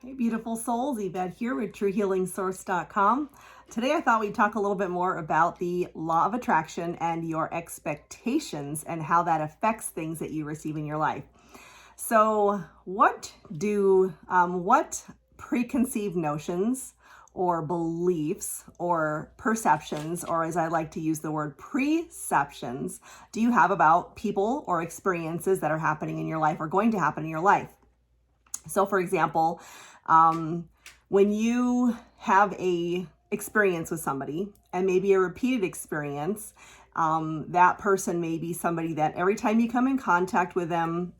Hey, beautiful souls, Yvette here with TrueHealingSource.com. Today I thought we'd talk a little bit more about the law of attraction and your expectations and how that affects things that you receive in your life. So what preconceived notions or beliefs or perceptions, or as I like to use the word preceptions, do you have about people or experiences that are happening in your life or going to happen in your life? So for example, when you have a experience with somebody and maybe a repeated experience, that person may be somebody that every time you come in contact with them,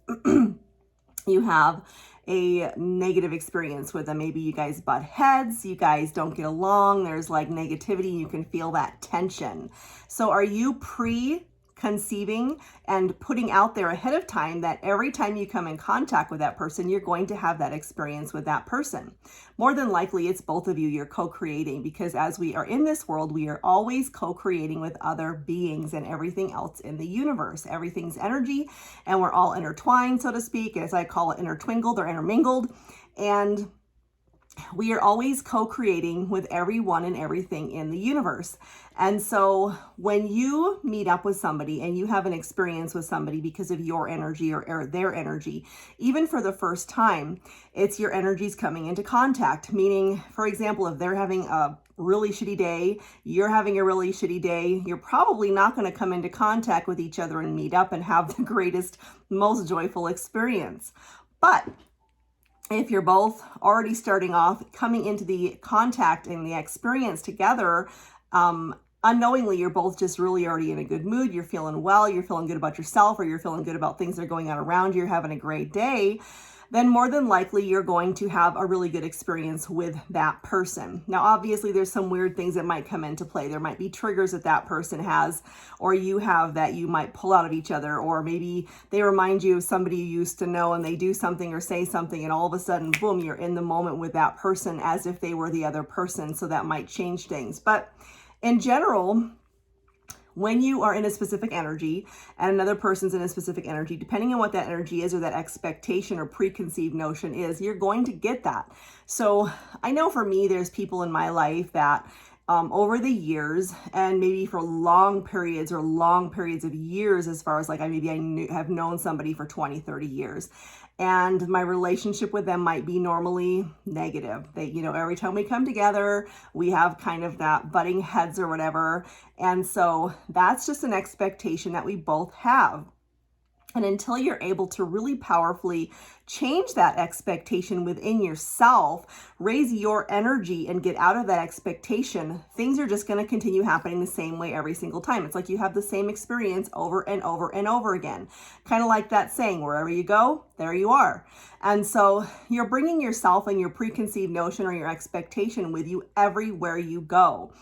you have a negative experience with them. Maybe you guys butt heads, you guys don't get along, there's like negativity, you can feel that tension. So are you preconceiving and putting out there ahead of time that every time you come in contact with that person, you're going to have that experience with that person? More than likely, it's both of you. You're co-creating, because as we are in this world, we are always co-creating with other beings and everything else in the universe. Everything's energy, and we're all intertwined, so to speak, as I call it, intertwingled or intermingled. And we are always co-creating with everyone and everything in the universe. And so when you meet up with somebody and you have an experience with somebody because of your energy or their energy, even for the first time, it's your energies coming into contact. Meaning, for example, if they're having a really shitty day, you're having a really shitty day, you're probably not going to come into contact with each other and meet up and have the greatest, most joyful experience. But if you're both already starting off, coming into the contact and the experience together, unknowingly, you're both just really already in a good mood. You're feeling well, you're feeling good about yourself, or you're feeling good about things that are going on around you, you're having a great day, then more than likely you're going to have a really good experience with that person. Now, obviously, there's some weird things that might come into play. There might be triggers that that person has, or you have, that you might pull out of each other, or maybe they remind you of somebody you used to know and they do something or say something, and all of a sudden, boom, you're in the moment with that person as if they were the other person. So that might change things. But in general, when you are in a specific energy and another person's in a specific energy, depending on what that energy is or that expectation or preconceived notion is, you're going to get that. So I know for me, there's people in my life that over the years, and maybe for long periods of years, as far as like I have known somebody for 20, 30 years. And my relationship with them might be normally negative. They, every time we come together, we have kind of that butting heads or whatever. And so that's just an expectation that we both have. And until you're able to really powerfully change that expectation within yourself, raise your energy and get out of that expectation, things are just going to continue happening the same way every single time. It's like you have the same experience over and over and over again. Kind of like that saying, wherever you go, there you are. And so you're bringing yourself and your preconceived notion or your expectation with you everywhere you go.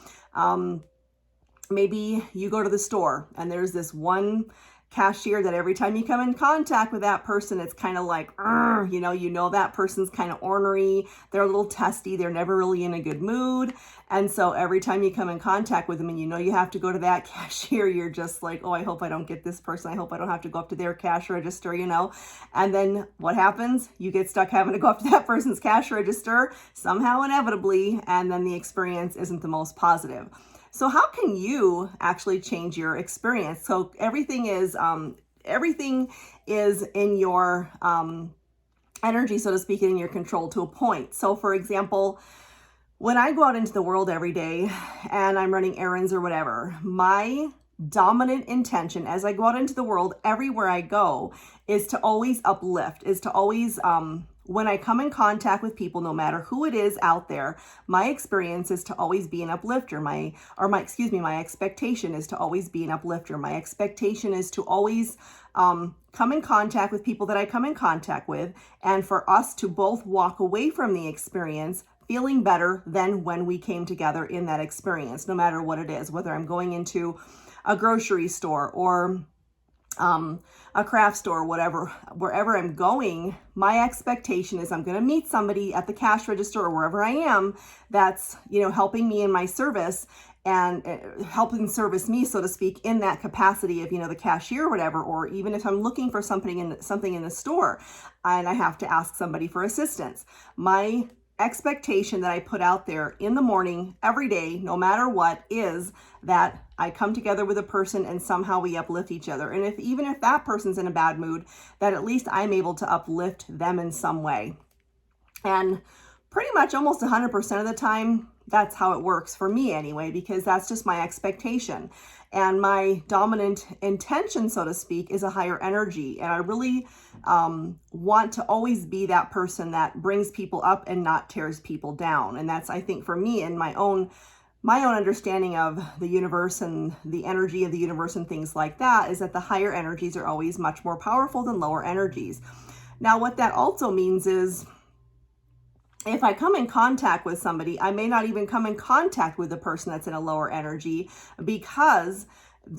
Maybe you go to the store and there's this one cashier that every time you come in contact with that person, it's kind of like, that person's kind of ornery, they're a little testy, they're never really in a good mood. And so every time you come in contact with them and you have to go to that cashier, you're just like, oh, I hope I don't get this person. I hope I don't have to go up to their cash register, And then what happens? You get stuck having to go up to that person's cash register somehow, inevitably, and then the experience isn't the most positive. So how can you actually change your experience? So everything is in your energy, so to speak, in your control to a point. So for example, when I go out into the world every day and I'm running errands or whatever, my dominant intention as I go out into the world everywhere I go is to always uplift, is to always when I come in contact with people, no matter who it is out there, my experience is to always be an uplifter. My expectation is to always be an uplifter. My expectation is to always come in contact with people that I come in contact with, and for us to both walk away from the experience feeling better than when we came together in that experience, no matter what it is, whether I'm going into a grocery store or a craft store, whatever, wherever I'm going, my expectation is I'm going to meet somebody at the cash register or wherever I am that's, helping me in my service. and helping service me, so to speak, in that capacity of, the cashier or whatever, or even if I'm looking for something in the store and I have to ask somebody for assistance. My expectation that I put out there in the morning, every day, no matter what, is that I come together with a person and somehow we uplift each other. And even if that person's in a bad mood, that at least I'm able to uplift them in some way. And pretty much almost 100% of the time, that's how it works for me anyway, because that's just my expectation. And my dominant intention, so to speak, is a higher energy. And I really want to always be that person that brings people up and not tears people down. And that's, I think, for me, and my own understanding of the universe and the energy of the universe and things like that, is that the higher energies are always much more powerful than lower energies. Now, what that also means is, if I come in contact with somebody, I may not even come in contact with the person that's in a lower energy, because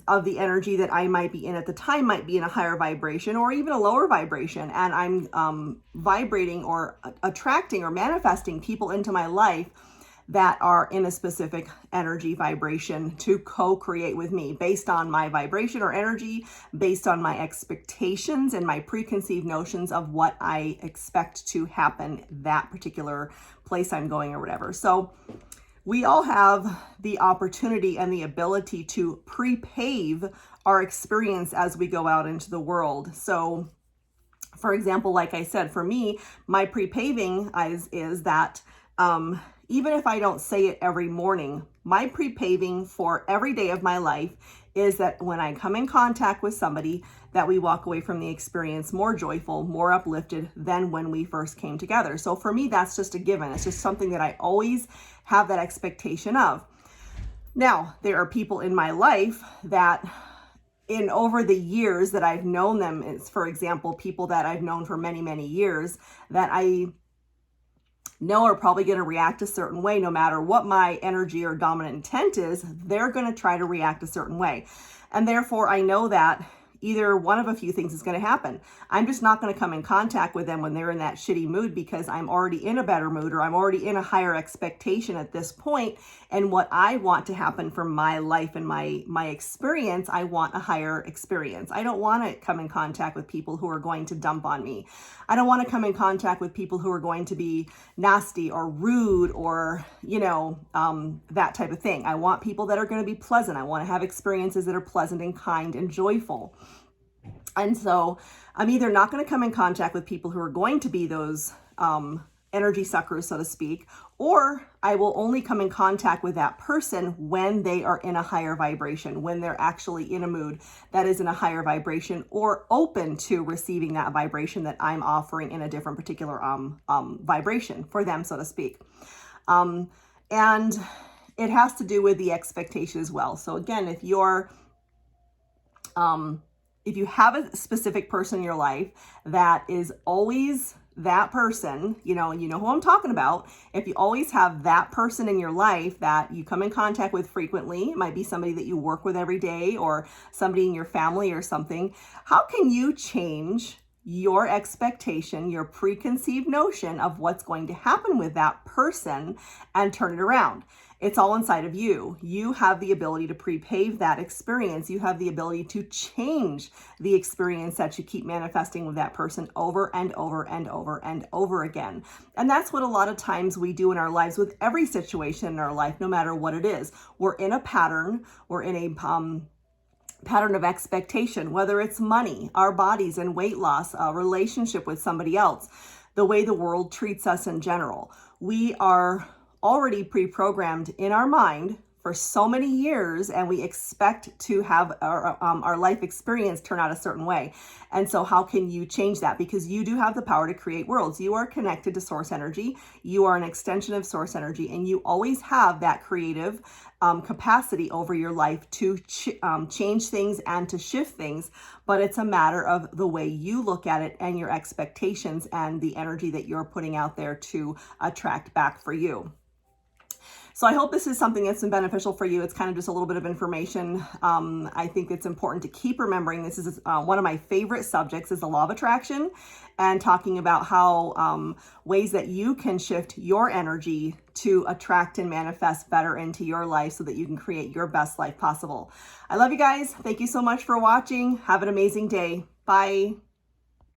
of the energy that I might be in at the time might be in a higher vibration or even a lower vibration. And I'm vibrating or attracting or manifesting people into my life that are in a specific energy vibration to co-create with me based on my vibration or energy, based on my expectations and my preconceived notions of what I expect to happen that particular place I'm going or whatever. So we all have the opportunity and the ability to prepave our experience as we go out into the world. So for example, like I said, for me, my prepaving is that even if I don't say it every morning, my prepaving for every day of my life is that when I come in contact with somebody, that we walk away from the experience more joyful, more uplifted than when we first came together. So for me, that's just a given. It's just something that I always have that expectation of. Now, there are people in my life that over the years that I've known them, it's, for example, people that I've known for many, many years that I know are probably going to react a certain way. No matter what my energy or dominant intent is, they're going to try to react a certain way. And therefore, I know that either one of a few things is going to happen. I'm just not going to come in contact with them when they're in that shitty mood, because I'm already in a better mood, or I'm already in a higher expectation at this point. And what I want to happen for my life and my experience, I want a higher experience. I don't want to come in contact with people who are going to dump on me. I don't want to come in contact with people who are going to be nasty or rude or, that type of thing. I want people that are going to be pleasant. I want to have experiences that are pleasant and kind and joyful. And so I'm either not going to come in contact with people who are going to be those energy suckers, so to speak, or I will only come in contact with that person when they are in a higher vibration, when they're actually in a mood that is in a higher vibration or open to receiving that vibration that I'm offering in a different particular vibration for them, so to speak. And it has to do with the expectation as well. So again, if you have a specific person in your life that is always that person, and you know who I'm talking about. If you always have that person in your life that you come in contact with frequently, it might be somebody that you work with every day or somebody in your family or something. How can you change your expectation, your preconceived notion of what's going to happen with that person and turn it around? It's all inside of you. You have the ability to prepave that experience. You have the ability to change the experience that you keep manifesting with that person over and over and over and over again. And that's what a lot of times we do in our lives with every situation in our life, no matter what it is. We're in a pattern. We're in a pattern of expectation, whether it's money, our bodies and weight loss, a relationship with somebody else, the way the world treats us in general. We are already pre-programmed in our mind for so many years, and we expect to have our life experience turn out a certain way. And so how can you change that? Because you do have the power to create worlds. You are connected to source energy. You are an extension of source energy, and you always have that creative capacity over your life to change things and to shift things. But it's a matter of the way you look at it and your expectations and the energy that you're putting out there to attract back for you. So I hope this is something that's been beneficial for you. It's kind of just a little bit of information. I think it's important to keep remembering this is one of my favorite subjects is the law of attraction, and talking about how ways that you can shift your energy to attract and manifest better into your life so that you can create your best life possible. I love you guys. Thank you so much for watching. Have an amazing day. Bye.